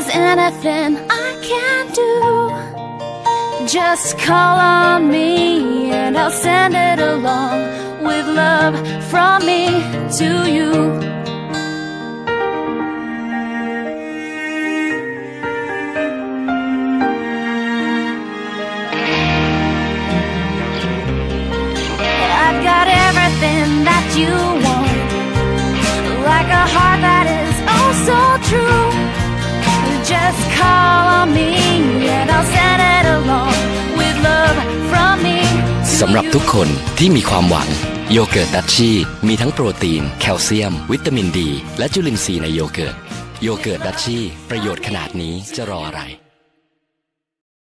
there's anything I can do, just call on me and I'll send it along with love from me to you. I've got everything that you want, like a heart that is oh so true. Just call on me and I'll send it along with love from me to you. สำหรับทุกคนที่มีความหวังโยเกิร์ตดัชชี่มีทั้งโปรตีนแคลเซียมวิตามินดีและจุลินทรีย์ในโยเกิร์ตดัชชี่ประโยชน์ขนาดนี้จะรออะไร